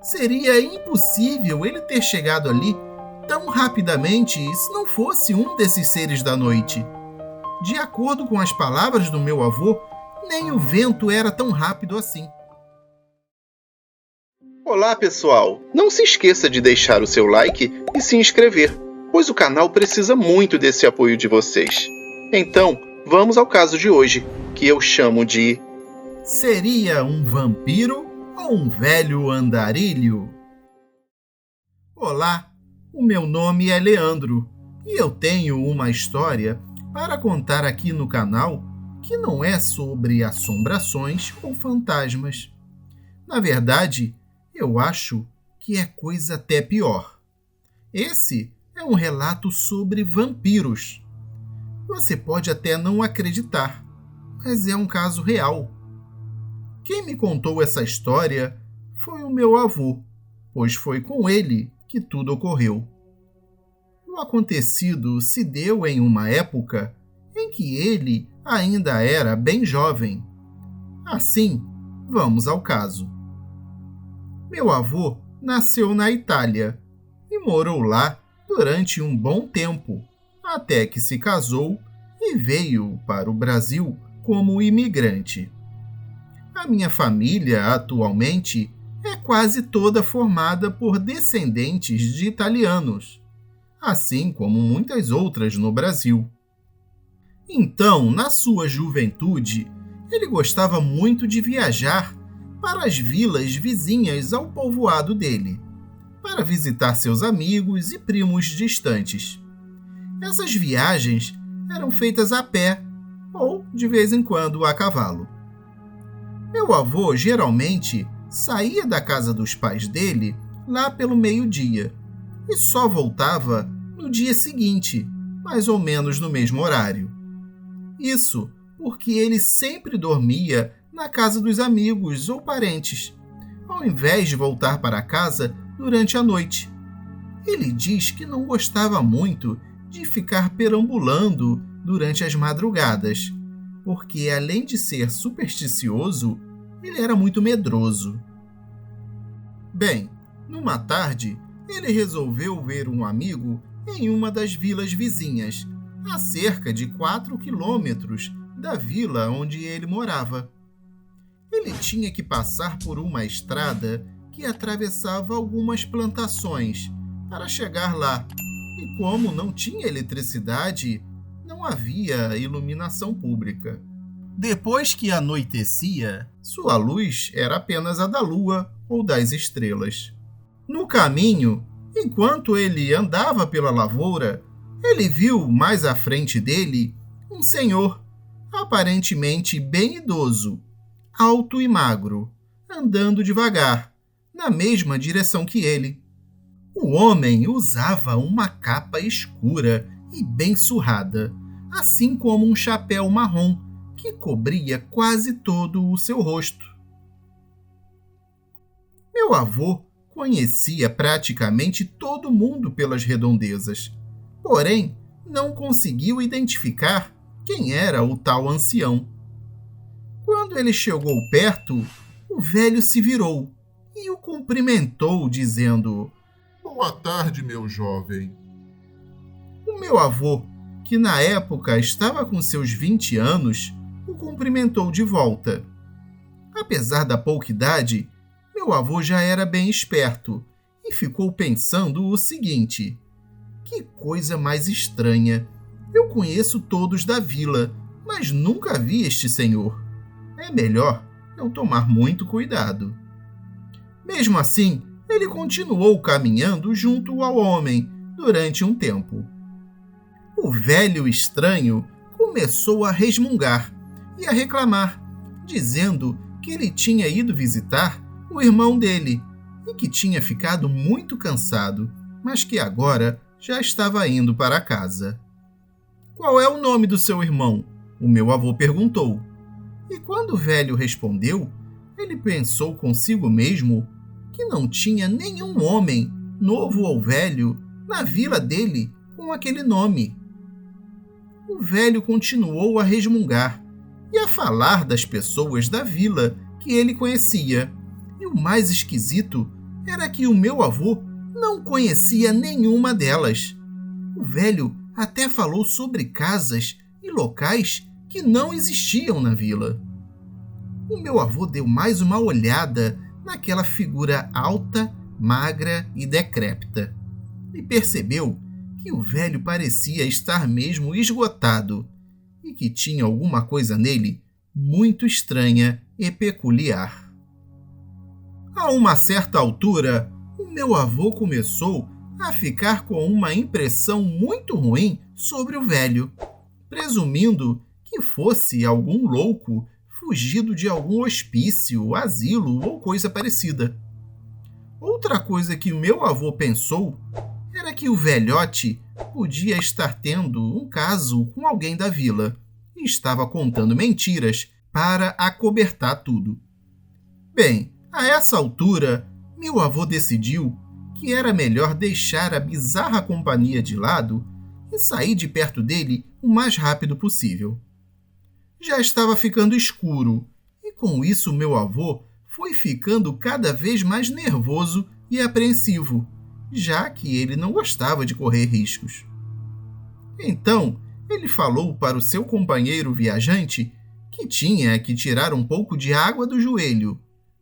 Seria impossível ele ter chegado ali tão rapidamente se não fosse um desses seres da noite. De acordo com as palavras do meu avô, nem o vento era tão rápido assim. Olá, pessoal! Não se esqueça de deixar o seu like e se inscrever, pois o canal precisa muito desse apoio de vocês. Então, vamos ao caso de hoje, que eu chamo de... Seria um vampiro ou um velho andarilho? Olá, o meu nome é Leandro e eu tenho uma história para contar aqui no canal que não é sobre assombrações ou fantasmas. Na verdade, eu acho que é coisa até pior. Esse é um relato sobre vampiros. Você pode até não acreditar, mas é um caso real. Quem me contou essa história foi o meu avô, pois foi com ele que tudo ocorreu. O acontecido se deu em uma época em que ele ainda era bem jovem. Assim, vamos ao caso. Meu avô nasceu na Itália e morou lá durante um bom tempo, até que se casou e veio para o Brasil como imigrante. A minha família, atualmente, é quase toda formada por descendentes de italianos, assim como muitas outras no Brasil. Então, na sua juventude, ele gostava muito de viajar para as vilas vizinhas ao povoado dele, para visitar seus amigos e primos distantes. Essas viagens eram feitas a pé ou, de vez em quando, a cavalo. Meu avô geralmente saía da casa dos pais dele lá pelo meio-dia e só voltava no dia seguinte, mais ou menos no mesmo horário. Isso porque ele sempre dormia na casa dos amigos ou parentes, ao invés de voltar para casa durante a noite. Ele diz que não gostava muito de ficar perambulando durante as madrugadas, porque além de ser supersticioso, ele era muito medroso. Bem, numa tarde, ele resolveu ver um amigo em uma das vilas vizinhas, a cerca de 4 quilômetros da vila onde ele morava. Ele tinha que passar por uma estrada que atravessava algumas plantações para chegar lá, e como não tinha eletricidade, não havia iluminação pública. Depois que anoitecia, sua luz era apenas a da lua ou das estrelas. No caminho, enquanto ele andava pela lavoura, ele viu mais à frente dele um senhor, aparentemente bem idoso, alto e magro, andando devagar, na mesma direção que ele. O homem usava uma capa escura e bem surrada, assim como um chapéu marrom que cobria quase todo o seu rosto. Meu avô conhecia praticamente todo mundo pelas redondezas, porém não conseguiu identificar quem era o tal ancião. Quando ele chegou perto, o velho se virou e o cumprimentou, dizendo: Boa tarde, meu jovem. O meu avô, que na época estava com seus 20 anos, o cumprimentou de volta. Apesar da pouca idade, meu avô já era bem esperto e ficou pensando o seguinte: que coisa mais estranha! Eu conheço todos da vila, mas nunca vi este senhor. É melhor eu tomar muito cuidado. Mesmo assim, ele continuou caminhando junto ao homem durante um tempo. O velho estranho começou a resmungar e a reclamar, dizendo que ele tinha ido visitar o irmão dele e que tinha ficado muito cansado, mas que agora já estava indo para casa. Qual é o nome do seu irmão? O meu avô perguntou. E quando o velho respondeu, ele pensou consigo mesmo que não tinha nenhum homem, novo ou velho, na vila dele com aquele nome. O velho continuou a resmungar e a falar das pessoas da vila que ele conhecia. E o mais esquisito era que o meu avô não conhecia nenhuma delas. O velho até falou sobre casas e locais que não existiam na vila. O meu avô deu mais uma olhada naquela figura alta, magra e decrépita e percebeu que o velho parecia estar mesmo esgotado e que tinha alguma coisa nele muito estranha e peculiar. A uma certa altura, o meu avô começou a ficar com uma impressão muito ruim sobre o velho, presumindo que fosse algum louco fugido de algum hospício, asilo ou coisa parecida. Outra coisa que o meu avô pensou era que o velhote podia estar tendo um caso com alguém da vila e estava contando mentiras para acobertar tudo. Bem, a essa altura, meu avô decidiu que era melhor deixar a bizarra companhia de lado e sair de perto dele o mais rápido possível. Já estava ficando escuro e com isso meu avô foi ficando cada vez mais nervoso e apreensivo, já que ele não gostava de correr riscos. Então, ele falou para o seu companheiro viajante que tinha que tirar um pouco de água do joelho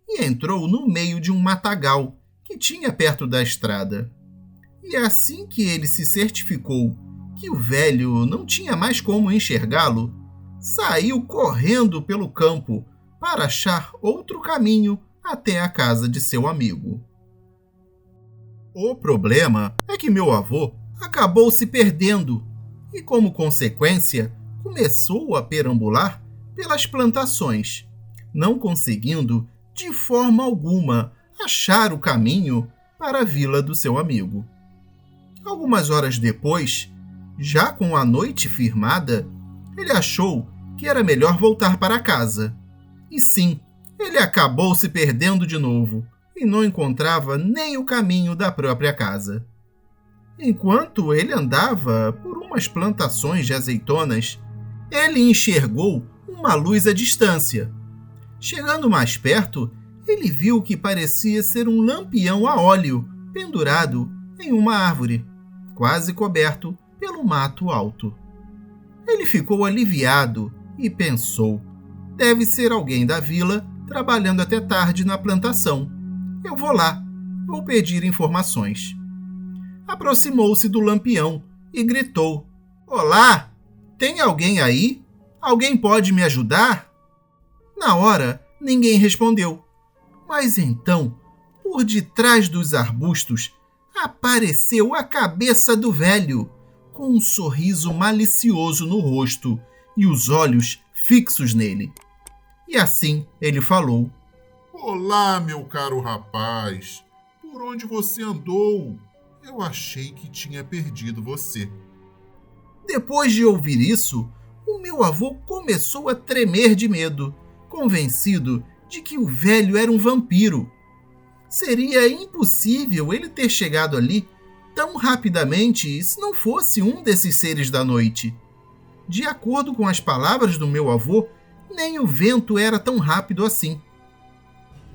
e entrou no meio de um matagal que tinha perto da estrada. E assim que ele se certificou que o velho não tinha mais como enxergá-lo, saiu correndo pelo campo para achar outro caminho até a casa de seu amigo. O problema é que meu avô acabou se perdendo e, como consequência, começou a perambular pelas plantações, não conseguindo, de forma alguma, achar o caminho para a vila do seu amigo. Algumas horas depois, já com a noite firmada, ele achou que era melhor voltar para casa. E sim, ele acabou se perdendo de novo e não encontrava nem o caminho da própria casa. Enquanto ele andava por umas plantações de azeitonas, ele enxergou uma luz à distância. Chegando mais perto, ele viu que parecia ser um lampião a óleo pendurado em uma árvore, quase coberto pelo mato alto. Ele ficou aliviado e pensou: deve ser alguém da vila trabalhando até tarde na plantação. Eu vou lá, vou pedir informações. Aproximou-se do lampião e gritou: Olá, tem alguém aí? Alguém pode me ajudar? Na hora, ninguém respondeu. Mas então, por detrás dos arbustos, apareceu a cabeça do velho, com um sorriso malicioso no rosto e os olhos fixos nele. E assim ele falou: Olá, meu caro rapaz. Por onde você andou? Eu achei que tinha perdido você. Depois de ouvir isso, o meu avô começou a tremer de medo, convencido de que o velho era um vampiro. Seria impossível ele ter chegado ali tão rapidamente se não fosse um desses seres da noite. De acordo com as palavras do meu avô, nem o vento era tão rápido assim.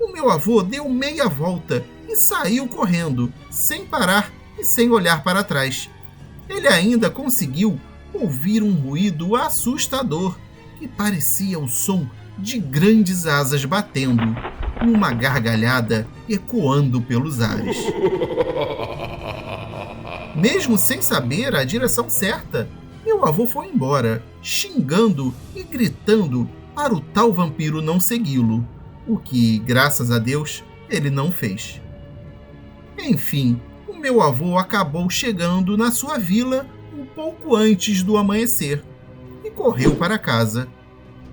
O meu avô deu meia volta e saiu correndo, sem parar e sem olhar para trás. Ele ainda conseguiu ouvir um ruído assustador que parecia o som de grandes asas batendo, uma gargalhada ecoando pelos ares. Mesmo sem saber a direção certa, meu avô foi embora, xingando e gritando para o tal vampiro não segui-lo, o que, graças a Deus, ele não fez. Enfim, o meu avô acabou chegando na sua vila um pouco antes do amanhecer e correu para casa.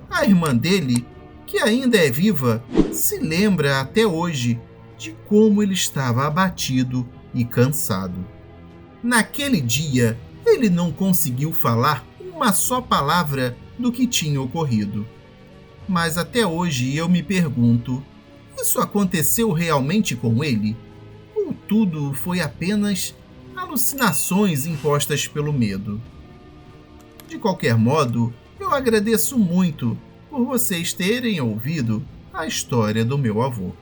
A irmã dele, que ainda é viva, se lembra até hoje de como ele estava abatido e cansado. Naquele dia, ele não conseguiu falar uma só palavra do que tinha ocorrido. Mas até hoje eu me pergunto, isso aconteceu realmente com ele? Ou tudo foi apenas alucinações impostas pelo medo? De qualquer modo, eu agradeço muito por vocês terem ouvido a história do meu avô.